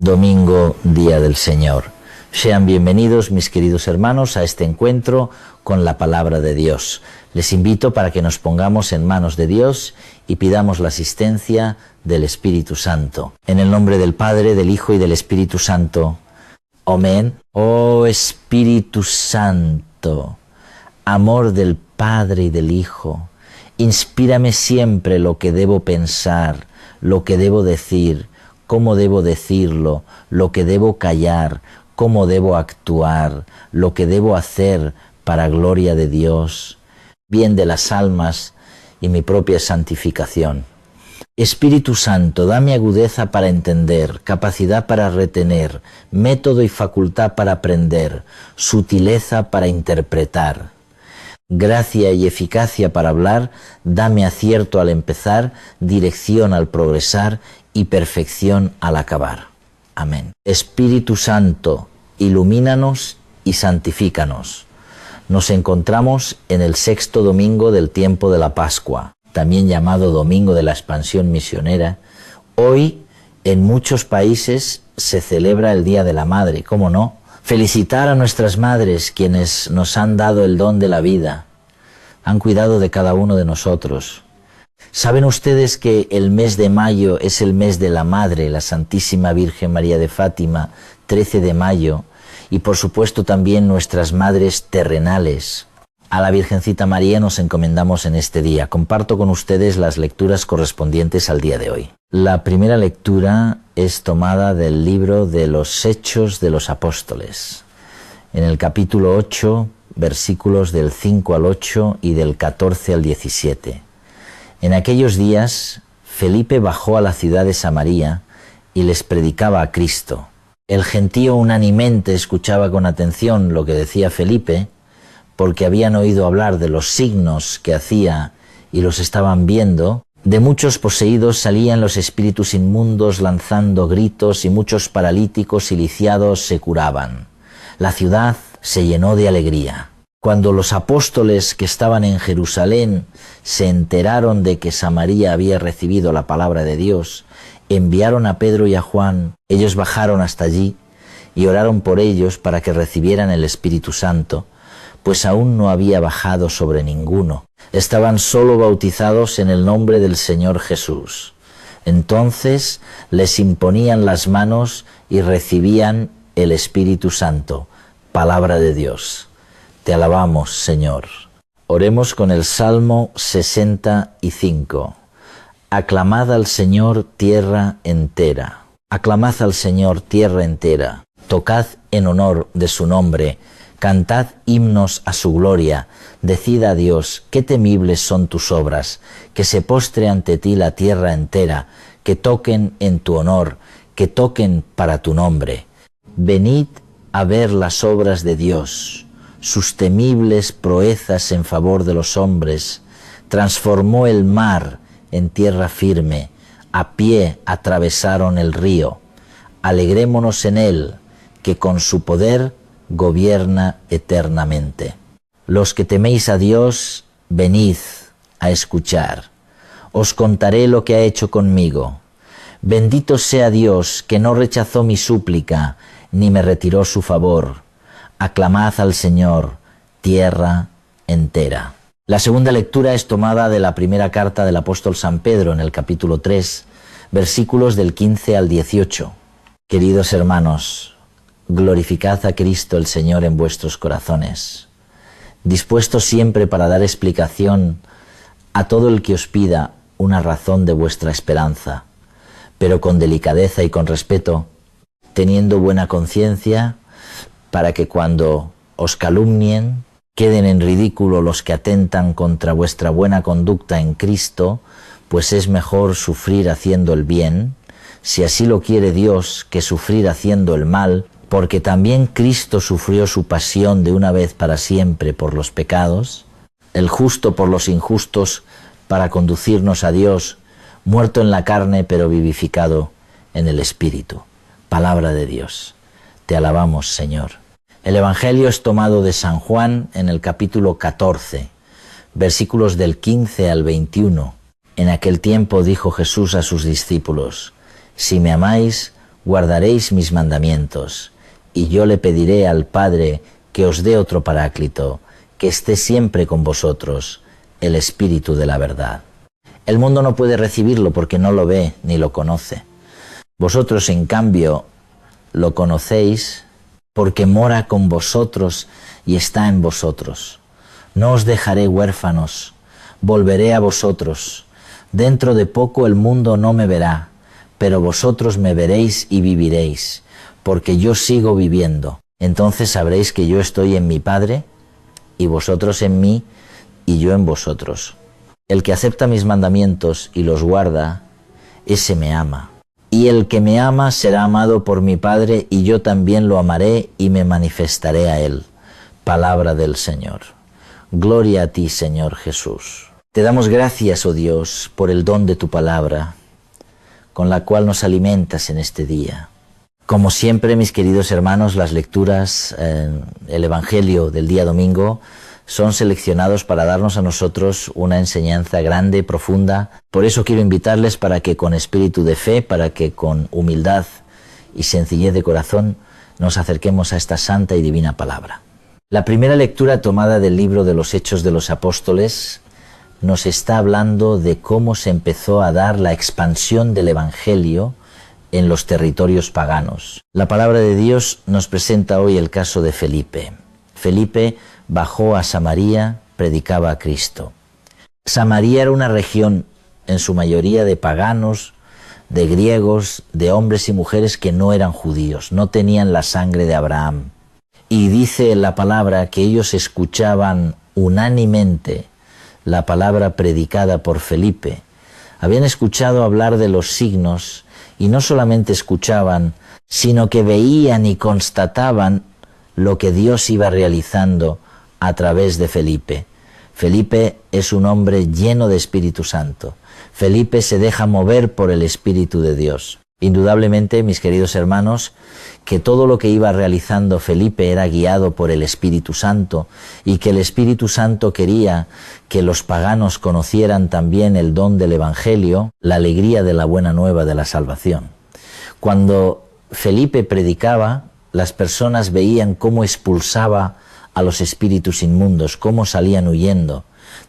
Domingo, Día del Señor. Sean bienvenidos, mis queridos hermanos, a este encuentro con la Palabra de Dios. Les invito para que nos pongamos en manos de Dios y pidamos la asistencia del Espíritu Santo. En el nombre del Padre, del Hijo y del Espíritu Santo. Amén. Oh Espíritu Santo, amor del Padre y del Hijo, inspírame siempre lo que debo pensar, lo que debo decir, cómo debo decirlo, lo que debo callar, cómo debo actuar, lo que debo hacer para gloria de Dios, bien de las almas y mi propia santificación. Espíritu Santo, dame agudeza para entender, capacidad para retener, método y facultad para aprender, sutileza para interpretar, gracia y eficacia para hablar, dame acierto al empezar, dirección al progresar y perfección al acabar. Amén. Espíritu Santo, ilumínanos y santifícanos. Nos encontramos en el sexto domingo del tiempo de la Pascua, también llamado Domingo de la Expansión Misionera. Hoy, en muchos países, se celebra el Día de la Madre, ¿cómo no? Felicitar a nuestras madres, quienes nos han dado el don de la vida, han cuidado de cada uno de nosotros. ¿Saben ustedes que el mes de mayo es el mes de la Madre, la Santísima Virgen María de Fátima, 13 de mayo, y por supuesto también nuestras madres terrenales? A la Virgencita María nos encomendamos en este día. Comparto con ustedes las lecturas correspondientes al día de hoy. La primera lectura es tomada del libro de los Hechos de los Apóstoles, en el capítulo 8, versículos del 5 al 8 y del 14 al 17. En aquellos días, Felipe bajó a la ciudad de Samaria y les predicaba a Cristo. El gentío unánimemente escuchaba con atención lo que decía Felipe, porque habían oído hablar de los signos que hacía y los estaban viendo. De muchos poseídos salían los espíritus inmundos lanzando gritos y muchos paralíticos y lisiados se curaban. La ciudad se llenó de alegría. Cuando los apóstoles que estaban en Jerusalén se enteraron de que Samaria había recibido la palabra de Dios, enviaron a Pedro y a Juan. Ellos bajaron hasta allí y oraron por ellos para que recibieran el Espíritu Santo, pues aún no había bajado sobre ninguno. Estaban solo bautizados en el nombre del Señor Jesús. Entonces les imponían las manos y recibían el Espíritu Santo. Palabra de Dios. Te alabamos, Señor. Oremos con el Salmo 65. Aclamad al Señor tierra entera. Aclamad al Señor tierra entera. Tocad en honor de su nombre. Cantad himnos a su gloria. Decid a Dios, qué temibles son tus obras. Que se postre ante ti la tierra entera. Que toquen en tu honor. Que toquen para tu nombre. Venid a ver las obras de Dios, sus temibles proezas en favor de los hombres. Transformó el mar en tierra firme, a pie atravesaron el río. Alegrémonos en él, que con su poder gobierna eternamente. Los que teméis a Dios, venid a escuchar. Os contaré lo que ha hecho conmigo. Bendito sea Dios, que no rechazó mi súplica, ni me retiró su favor. Aclamad al Señor, tierra entera. La segunda lectura es tomada de la primera carta del apóstol San Pedro, en el capítulo 3, versículos del 15 al 18. Queridos hermanos, glorificad a Cristo el Señor en vuestros corazones, dispuestos siempre para dar explicación a todo el que os pida una razón de vuestra esperanza, pero con delicadeza y con respeto, teniendo buena conciencia, para que cuando os calumnien, queden en ridículo los que atentan contra vuestra buena conducta en Cristo, pues es mejor sufrir haciendo el bien, si así lo quiere Dios, que sufrir haciendo el mal, porque también Cristo sufrió su pasión de una vez para siempre por los pecados, el justo por los injustos, para conducirnos a Dios, muerto en la carne pero vivificado en el Espíritu. Palabra de Dios. Te alabamos, Señor. El Evangelio es tomado de San Juan en el capítulo 14, versículos del 15 al 21. En aquel tiempo dijo Jesús a sus discípulos: Si me amáis, guardaréis mis mandamientos, y yo le pediré al Padre que os dé otro Paráclito, que esté siempre con vosotros, el Espíritu de la verdad. El mundo no puede recibirlo porque no lo ve ni lo conoce. Vosotros, en cambio, lo conocéis porque mora con vosotros y está en vosotros. No os dejaré huérfanos, volveré a vosotros. Dentro de poco el mundo no me verá, pero vosotros me veréis y viviréis, porque yo sigo viviendo. Entonces sabréis que yo estoy en mi Padre, y vosotros en mí, y yo en vosotros. El que acepta mis mandamientos y los guarda, ese me ama. Y el que me ama será amado por mi Padre, y yo también lo amaré y me manifestaré a él. Palabra del Señor. Gloria a ti, Señor Jesús. Te damos gracias, oh Dios, por el don de tu palabra, con la cual nos alimentas en este día. Como siempre, mis queridos hermanos, las lecturas, el Evangelio del día domingo, son seleccionados para darnos a nosotros una enseñanza grande, profunda. Por eso quiero invitarles para que con espíritu de fe, para que con humildad y sencillez de corazón nos acerquemos a esta santa y divina palabra. La primera lectura tomada del libro de los Hechos de los Apóstoles nos está hablando de cómo se empezó a dar la expansión del Evangelio en los territorios paganos. La palabra de Dios nos presenta hoy el caso de Felipe. Felipe bajó a Samaria, predicaba a Cristo. Samaria era una región en su mayoría de paganos, de griegos, de hombres y mujeres que no eran judíos, no tenían la sangre de Abraham. Y dice la palabra que ellos escuchaban unánimemente la palabra predicada por Felipe. Habían escuchado hablar de los signos y no solamente escuchaban, sino que veían y constataban lo que Dios iba realizando a través de Felipe. Felipe es un hombre lleno de Espíritu Santo. Felipe se deja mover por el Espíritu de Dios. Indudablemente, mis queridos hermanos, que todo lo que iba realizando Felipe era guiado por el Espíritu Santo y que el Espíritu Santo quería que los paganos conocieran también el don del Evangelio, la alegría de la buena nueva de la salvación. Cuando Felipe predicaba, las personas veían cómo expulsaba a los espíritus inmundos, cómo salían huyendo.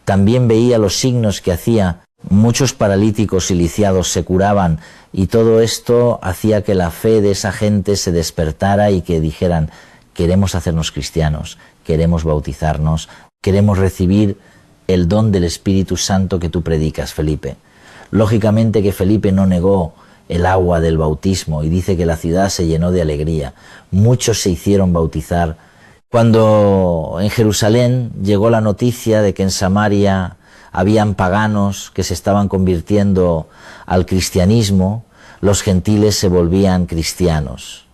También veía los signos que hacía. Muchos paralíticos y lisiados se curaban y todo esto hacía que la fe de esa gente se despertara y que dijeran: queremos hacernos cristianos, queremos bautizarnos, queremos recibir el don del Espíritu Santo que tú predicas, Felipe. Lógicamente que Felipe no negó el agua del bautismo y dice que la ciudad se llenó de alegría. Muchos se hicieron bautizar. Cuando en Jerusalén llegó la noticia de que en Samaria habían paganos que se estaban convirtiendo al cristianismo, los gentiles se volvían cristianos.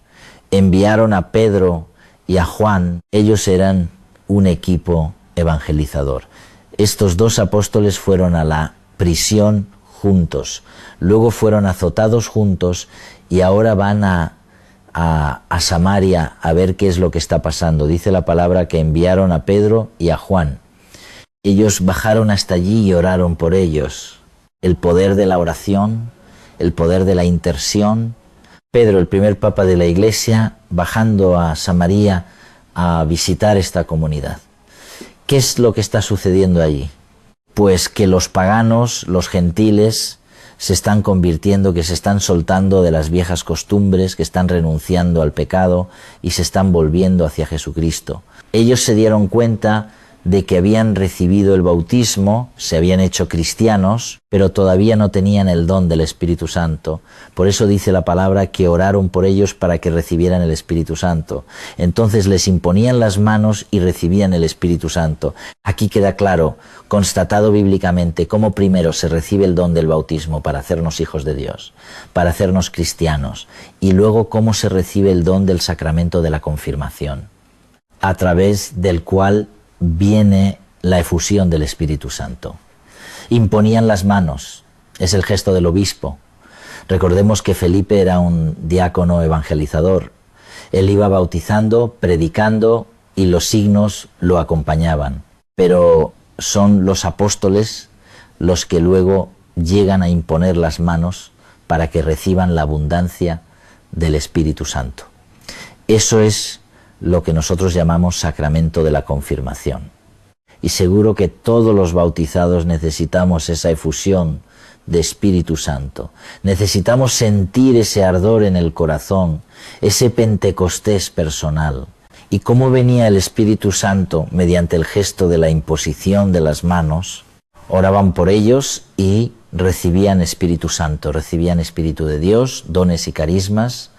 Enviaron a Pedro y a Juan. Ellos eran un equipo evangelizador. Estos dos apóstoles fueron a la prisión juntos, luego fueron azotados juntos y ahora van a Samaria a ver qué es lo que está pasando. Dice la palabra que enviaron a Pedro y a Juan. Ellos bajaron hasta allí y oraron por ellos. El poder de la oración, el poder de la intercesión. Pedro, el primer papa de la Iglesia, bajando a Samaria a visitar esta comunidad. ¿Qué es lo que está sucediendo allí? Pues que los paganos, los gentiles, se están convirtiendo, que se están soltando de las viejas costumbres, que están renunciando al pecado y se están volviendo hacia Jesucristo. Ellos se dieron cuenta de que habían recibido el bautismo, se habían hecho cristianos, pero todavía no tenían el don del Espíritu Santo. Por eso dice la palabra que oraron por ellos para que recibieran el Espíritu Santo. Entonces les imponían las manos y recibían el Espíritu Santo. Aquí queda claro, constatado bíblicamente, cómo primero se recibe el don del bautismo para hacernos hijos de Dios, para hacernos cristianos, y luego cómo se recibe el don del sacramento de la confirmación, a través del cual viene la efusión del Espíritu Santo. Imponían las manos, es el gesto del obispo. Recordemos que Felipe era un diácono evangelizador. Él iba bautizando, predicando y los signos lo acompañaban. Pero son los apóstoles los que luego llegan a imponer las manos para que reciban la abundancia del Espíritu Santo. Eso es lo que nosotros llamamos sacramento de la confirmación. Y seguro que todos los bautizados necesitamos esa efusión de Espíritu Santo. Necesitamos sentir ese ardor en el corazón, ese Pentecostés personal. ¿Y cómo venía el Espíritu Santo? Mediante el gesto de la imposición de las manos. Oraban por ellos y recibían Espíritu Santo, recibían Espíritu de Dios, dones y carismas,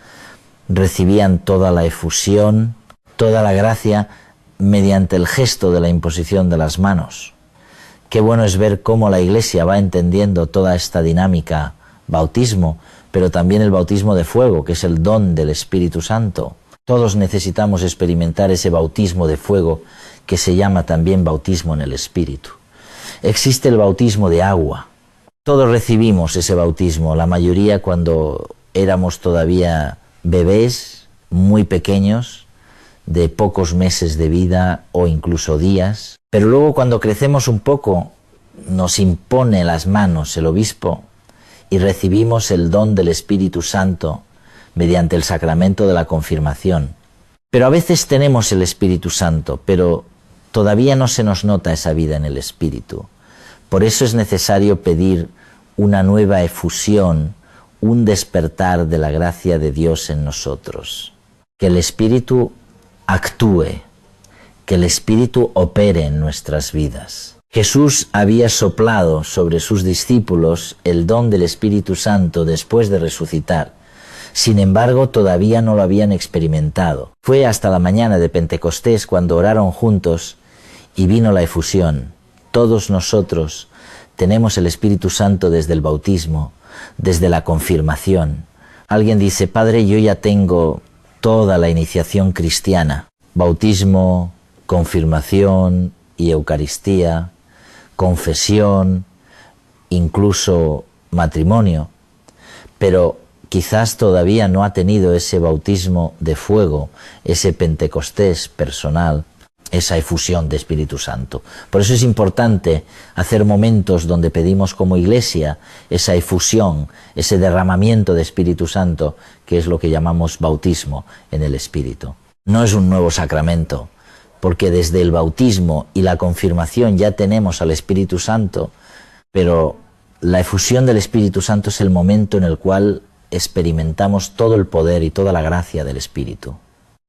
recibían toda la efusión, toda la gracia mediante el gesto de la imposición de las manos. Qué bueno es ver cómo la Iglesia va entendiendo toda esta dinámica, bautismo, pero también el bautismo de fuego, que es el don del Espíritu Santo. Todos necesitamos experimentar ese bautismo de fuego que se llama también bautismo en el Espíritu. Existe el bautismo de agua. Todos recibimos ese bautismo, la mayoría cuando éramos todavía bebés, muy pequeños, de pocos meses de vida o incluso días. Pero luego cuando crecemos un poco, nos impone las manos el obispo y recibimos el don del Espíritu Santo mediante el sacramento de la confirmación. Pero a veces tenemos el Espíritu Santo, pero todavía no se nos nota esa vida en el Espíritu. Por eso es necesario pedir una nueva efusión, un despertar de la gracia de Dios en nosotros. Que el Espíritu actúe, que el Espíritu opere en nuestras vidas. Jesús había soplado sobre sus discípulos el don del Espíritu Santo después de resucitar. Sin embargo, todavía no lo habían experimentado. Fue hasta la mañana de Pentecostés cuando oraron juntos y vino la efusión. Todos nosotros tenemos el Espíritu Santo desde el bautismo, desde la confirmación. Alguien dice, Padre, yo ya tengo toda la iniciación cristiana, bautismo, confirmación y Eucaristía, confesión, incluso matrimonio, pero quizás todavía no ha tenido ese bautismo de fuego, ese Pentecostés personal, esa efusión de Espíritu Santo. Por eso es importante hacer momentos donde pedimos como Iglesia esa efusión, ese derramamiento de Espíritu Santo, que es lo que llamamos bautismo en el Espíritu. No es un nuevo sacramento, porque desde el bautismo y la confirmación ya tenemos al Espíritu Santo, pero la efusión del Espíritu Santo es el momento en el cual experimentamos todo el poder y toda la gracia del Espíritu.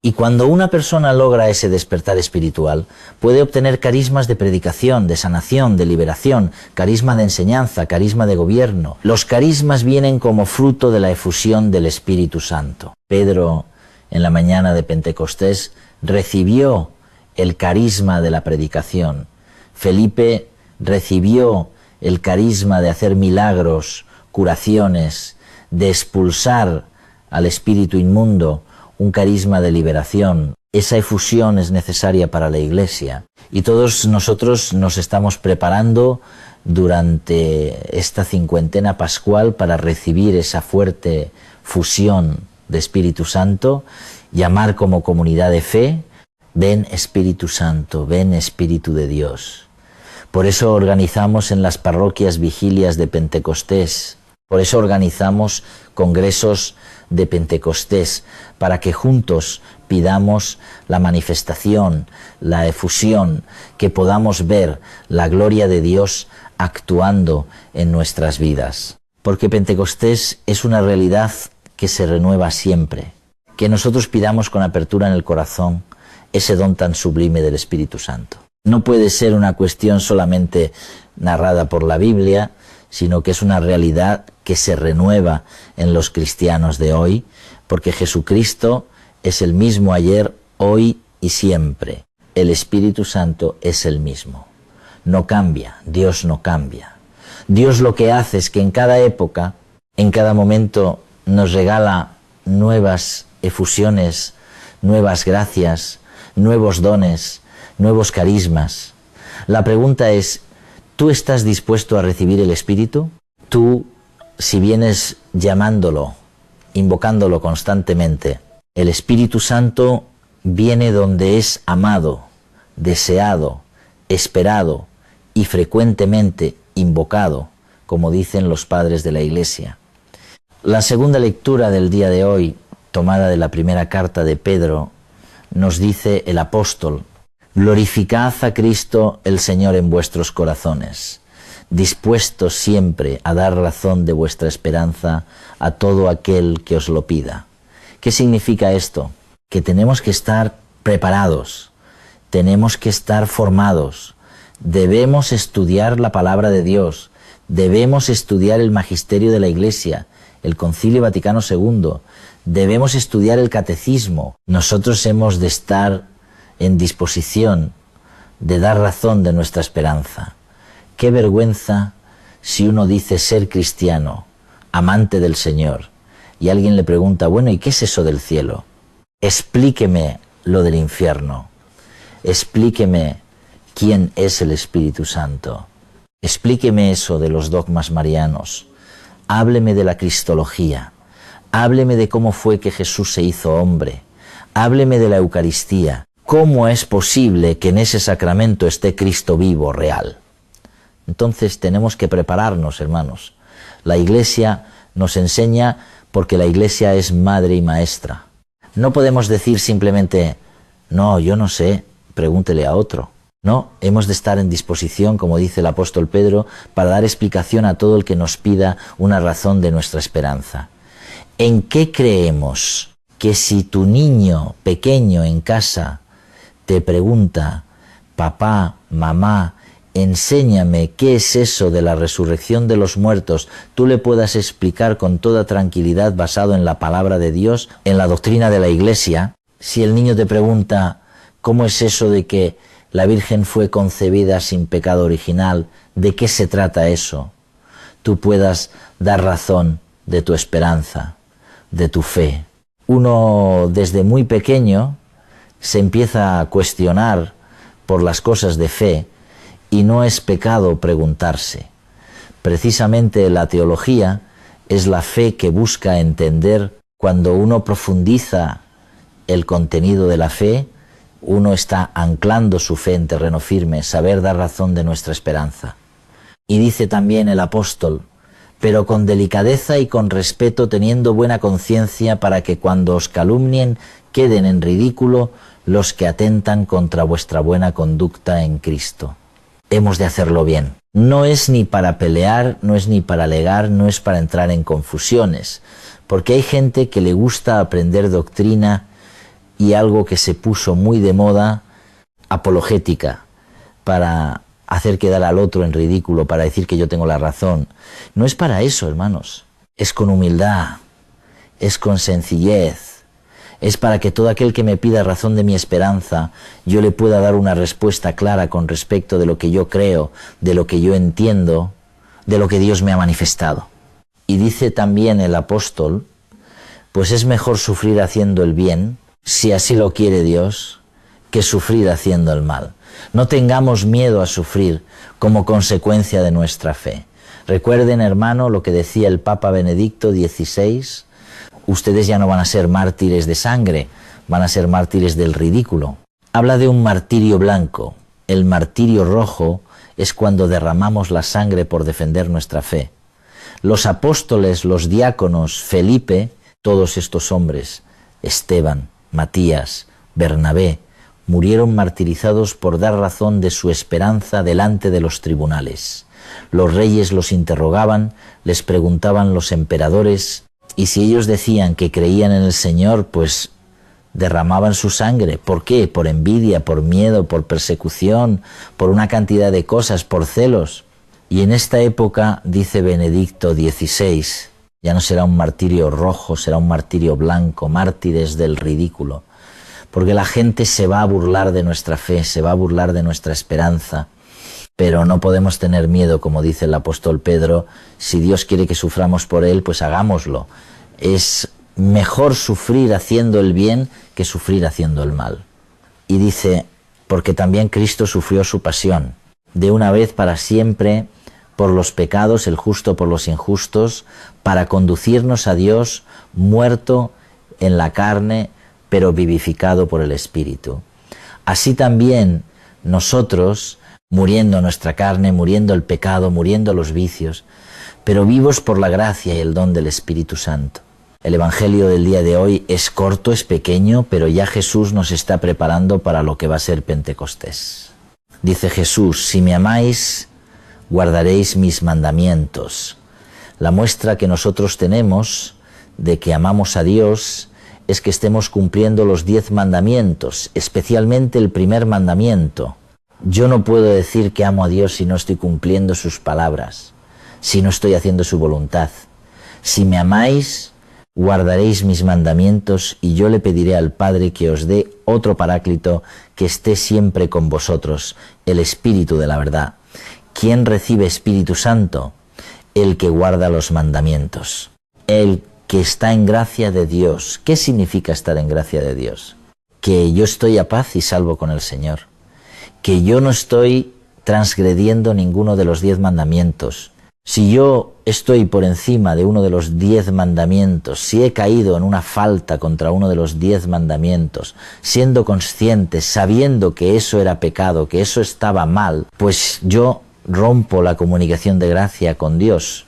Y cuando una persona logra ese despertar espiritual, puede obtener carismas de predicación, de sanación, de liberación, carisma de enseñanza, carisma de gobierno. Los carismas vienen como fruto de la efusión del Espíritu Santo. Pedro, en la mañana de Pentecostés, recibió el carisma de la predicación. Felipe recibió el carisma de hacer milagros, curaciones, de expulsar al espíritu inmundo, un carisma de liberación. Esa efusión es necesaria para la Iglesia y todos nosotros nos estamos preparando durante esta cincuentena pascual para recibir esa fuerte fusión de Espíritu Santo, llamar como comunidad de fe, ven Espíritu Santo, ven Espíritu de Dios. Por eso organizamos en las parroquias vigilias de Pentecostés, por eso organizamos congresos de Pentecostés, para que juntos pidamos la manifestación, la efusión, que podamos ver la gloria de Dios actuando en nuestras vidas. Porque Pentecostés es una realidad que se renueva siempre, que nosotros pidamos con apertura en el corazón ese don tan sublime del Espíritu Santo. No puede ser una cuestión solamente narrada por la Biblia, sino que es una realidad que se renueva en los cristianos de hoy, porque Jesucristo es el mismo ayer, hoy y siempre. El Espíritu Santo es el mismo. No cambia, Dios no cambia. Dios lo que hace es que en cada época, en cada momento, nos regala nuevas efusiones, nuevas gracias, nuevos dones, nuevos carismas. La pregunta es, ¿tú estás dispuesto a recibir el Espíritu? Tú, si vienes llamándolo, invocándolo constantemente, el Espíritu Santo viene donde es amado, deseado, esperado y frecuentemente invocado, como dicen los padres de la Iglesia. La segunda lectura del día de hoy tomada de la primera carta de Pedro, nos dice el apóstol: glorificad a Cristo el Señor en vuestros corazones, dispuestos siempre a dar razón de vuestra esperanza a todo aquel que os lo pida. ¿Qué significa esto? Que tenemos que estar preparados, tenemos que estar formados, debemos estudiar la palabra de Dios, debemos estudiar el magisterio de la Iglesia, el Concilio Vaticano II, debemos estudiar el catecismo. Nosotros hemos de estar en disposición de dar razón de nuestra esperanza. Qué vergüenza si uno dice ser cristiano, amante del Señor, y alguien le pregunta: bueno, ¿y qué es eso del cielo? Explíqueme lo del infierno, explíqueme quién es el Espíritu Santo, explíqueme eso de los dogmas marianos, hábleme de la cristología, hábleme de cómo fue que Jesús se hizo hombre, hábleme de la Eucaristía. ¿Cómo es posible que en ese sacramento esté Cristo vivo, real? Entonces tenemos que prepararnos, hermanos. La Iglesia nos enseña porque la Iglesia es madre y maestra. No podemos decir simplemente: no, yo no sé, pregúntele a otro. No, hemos de estar en disposición, como dice el apóstol Pedro, para dar explicación a todo el que nos pida una razón de nuestra esperanza. ¿En qué creemos? Que si tu niño pequeño en casa te pregunta: papá, mamá, enséñame qué es eso de la resurrección de los muertos, tú le puedas explicar con toda tranquilidad, basado en la palabra de Dios, en la doctrina de la Iglesia. Si el niño te pregunta: ¿cómo es eso de que la Virgen fue concebida sin pecado original? ¿De qué se trata eso? Tú puedas dar razón de tu esperanza, de tu fe. Uno desde muy pequeño se empieza a cuestionar por las cosas de fe, y no es pecado preguntarse. Precisamente la teología es la fe que busca entender. Cuando uno profundiza el contenido de la fe, uno está anclando su fe en terreno firme, saber dar razón de nuestra esperanza. Y dice también el apóstol: pero con delicadeza y con respeto, teniendo buena conciencia, para que cuando os calumnien queden en ridículo los que atentan contra vuestra buena conducta en Cristo. Hemos de hacerlo bien. No es ni para pelear, no es ni para alegar, no es para entrar en confusiones, porque hay gente que le gusta aprender doctrina y algo que se puso muy de moda, apologética, para hacer quedar al otro en ridículo, para decir que yo tengo la razón. No es para eso, hermanos. Es con humildad, es con sencillez, es para que todo aquel que me pida razón de mi esperanza, yo le pueda dar una respuesta clara con respecto de lo que yo creo, de lo que yo entiendo, de lo que Dios me ha manifestado. Y dice también el apóstol: pues es mejor sufrir haciendo el bien, si así lo quiere Dios, que sufrir haciendo el mal. No tengamos miedo a sufrir como consecuencia de nuestra fe. Recuerden, hermano, lo que decía el Papa Benedicto XVI: ustedes ya no van a ser mártires de sangre, van a ser mártires del ridículo. Habla de un martirio blanco. El martirio rojo es cuando derramamos la sangre por defender nuestra fe. Los apóstoles, los diáconos, Felipe, todos estos hombres, Esteban, Matías, Bernabé, murieron martirizados por dar razón de su esperanza delante de los tribunales. Los reyes los interrogaban, les preguntaban los emperadores, y si ellos decían que creían en el Señor, pues derramaban su sangre. ¿Por qué? Por envidia, por miedo, por persecución, por una cantidad de cosas, por celos. Y en esta época, dice Benedicto XVI, ya no será un martirio rojo, será un martirio blanco, mártires del ridículo. Porque la gente se va a burlar de nuestra fe, se va a burlar de nuestra esperanza. Pero no podemos tener miedo, como dice el apóstol Pedro. Si Dios quiere que suframos por Él, pues hagámoslo. Es mejor sufrir haciendo el bien que sufrir haciendo el mal. Y dice: porque también Cristo sufrió su pasión, de una vez para siempre, por los pecados, el justo por los injustos, para conducirnos a Dios, muerto en la carne, pero vivificado por el Espíritu. Así también nosotros, muriendo nuestra carne, muriendo el pecado, muriendo los vicios, pero vivos por la gracia y el don del Espíritu Santo. El Evangelio del día de hoy es corto, es pequeño, pero ya Jesús nos está preparando para lo que va a ser Pentecostés. Dice Jesús: si me amáis, guardaréis mis mandamientos. La muestra que nosotros tenemos de que amamos a Dios es que estemos cumpliendo los 10 mandamientos, especialmente el primer mandamiento. Yo no puedo decir que amo a Dios si no estoy cumpliendo sus palabras, si no estoy haciendo su voluntad. Si me amáis, guardaréis mis mandamientos, y yo le pediré al Padre que os dé otro Paráclito que esté siempre con vosotros, el Espíritu de la verdad. ¿Quién recibe Espíritu Santo? El que guarda los mandamientos, el que está en gracia de Dios. ¿Qué significa estar en gracia de Dios? Que yo estoy a paz y salvo con el Señor, que yo no estoy transgrediendo ninguno de los 10 mandamientos. Si yo estoy por encima de uno de los 10 mandamientos, si he caído en una falta contra uno de los 10 mandamientos, siendo consciente, sabiendo que eso era pecado, que eso estaba mal, pues yo rompo la comunicación de gracia con Dios.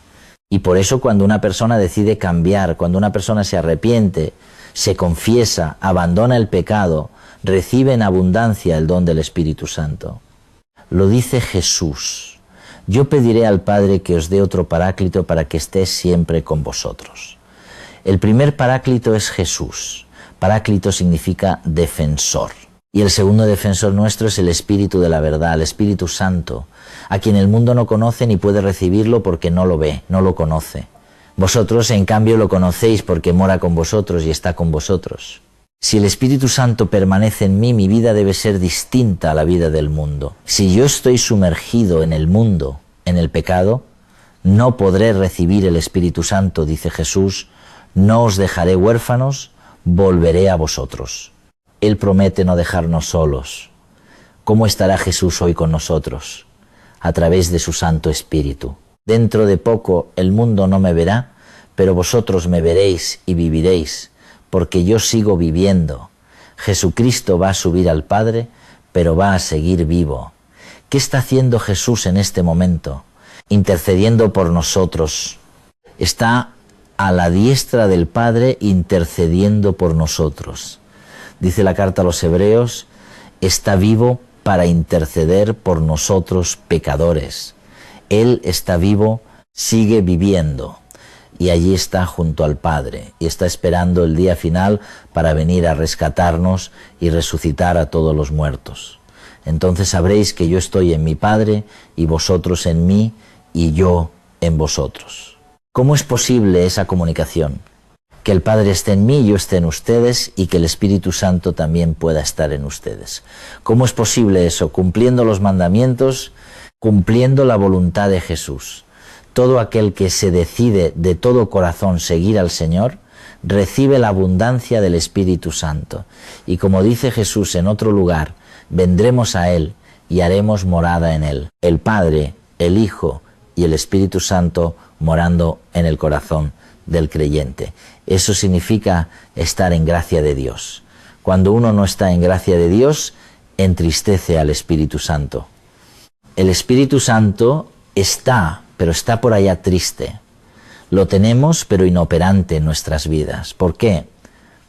Y por eso cuando una persona decide cambiar, cuando una persona se arrepiente, se confiesa, abandona el pecado, recibe en abundancia el don del Espíritu Santo. Lo dice Jesús: yo pediré al Padre que os dé otro Paráclito para que esté siempre con vosotros. El primer Paráclito es Jesús. Paráclito significa defensor. Y el segundo defensor nuestro es el Espíritu de la verdad, el Espíritu Santo, a quien el mundo no conoce ni puede recibirlo porque no lo ve, no lo conoce. Vosotros, en cambio, lo conocéis porque mora con vosotros y está con vosotros. Si el Espíritu Santo permanece en mí, mi vida debe ser distinta a la vida del mundo. Si yo estoy sumergido en el mundo, en el pecado, no podré recibir el Espíritu Santo, dice Jesús. No os dejaré huérfanos, volveré a vosotros. Él promete no dejarnos solos. ¿Cómo estará Jesús hoy con nosotros? A través de su Santo Espíritu. Dentro de poco el mundo no me verá, pero vosotros me veréis y viviréis, porque yo sigo viviendo. Jesucristo va a subir al Padre, pero va a seguir vivo. ¿Qué está haciendo Jesús en este momento? Intercediendo por nosotros. Está a la diestra del Padre intercediendo por nosotros. Dice la carta a los Hebreos: está vivo para interceder por nosotros pecadores. Él está vivo, sigue viviendo, y allí está junto al Padre, y está esperando el día final para venir a rescatarnos y resucitar a todos los muertos. Entonces sabréis que yo estoy en mi Padre, y vosotros en mí, y yo en vosotros. ¿Cómo es posible esa comunicación? Que el Padre esté en mí, yo esté en ustedes, y que el Espíritu Santo también pueda estar en ustedes. ¿Cómo es posible eso? Cumpliendo los mandamientos, cumpliendo la voluntad de Jesús. Todo aquel que se decide de todo corazón seguir al Señor, recibe la abundancia del Espíritu Santo. Y como dice Jesús en otro lugar, vendremos a Él y haremos morada en Él. El Padre, el Hijo y el Espíritu Santo morando en el corazón del creyente. Eso significa estar en gracia de Dios. Cuando uno no está en gracia de Dios, entristece al Espíritu Santo. El Espíritu Santo está, pero está por allá triste. Lo tenemos, pero inoperante en nuestras vidas. ¿Por qué?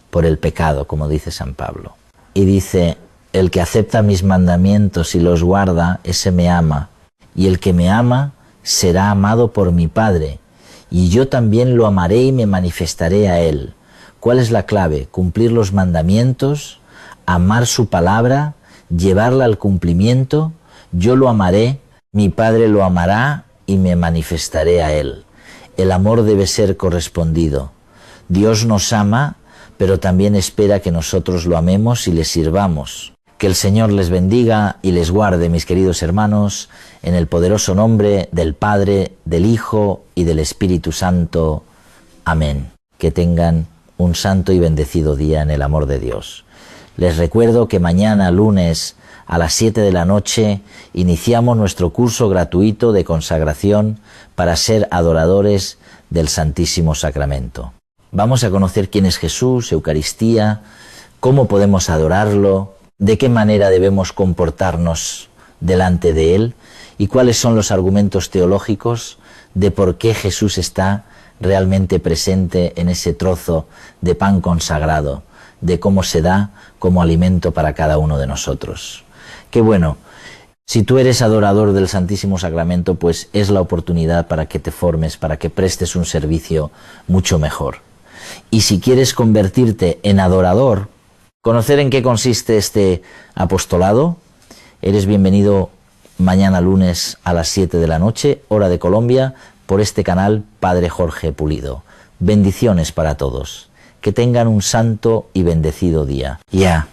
Por el pecado, como dice San Pablo. Y dice: el que acepta mis mandamientos y los guarda, ese me ama. Y el que me ama será amado por mi Padre. Y yo también lo amaré y me manifestaré a él. ¿Cuál es la clave? Cumplir los mandamientos, amar su palabra, llevarla al cumplimiento. Yo lo amaré, mi Padre lo amará y me manifestaré a él. El amor debe ser correspondido. Dios nos ama, pero también espera que nosotros lo amemos y le sirvamos. Que el Señor les bendiga y les guarde, mis queridos hermanos, en el poderoso nombre del Padre, del Hijo y del Espíritu Santo. Amén. Que tengan un santo y bendecido día en el amor de Dios. Les recuerdo que mañana, lunes, a las 7 de la noche, iniciamos nuestro curso gratuito de consagración para ser adoradores del Santísimo Sacramento. Vamos a conocer quién es Jesús, Eucaristía, cómo podemos adorarlo, de qué manera debemos comportarnos delante de Él y cuáles son los argumentos teológicos de por qué Jesús está realmente presente en ese trozo de pan consagrado, de cómo se da como alimento para cada uno de nosotros. Qué bueno. Si tú eres adorador del Santísimo Sacramento, pues es la oportunidad para que te formes, para que prestes un servicio mucho mejor. Y si quieres convertirte en adorador, conocer en qué consiste este apostolado, eres bienvenido mañana lunes a las 7 de la noche, hora de Colombia, por este canal Padre Jorge Pulido. Bendiciones para todos. Que tengan un santo y bendecido día. Ya.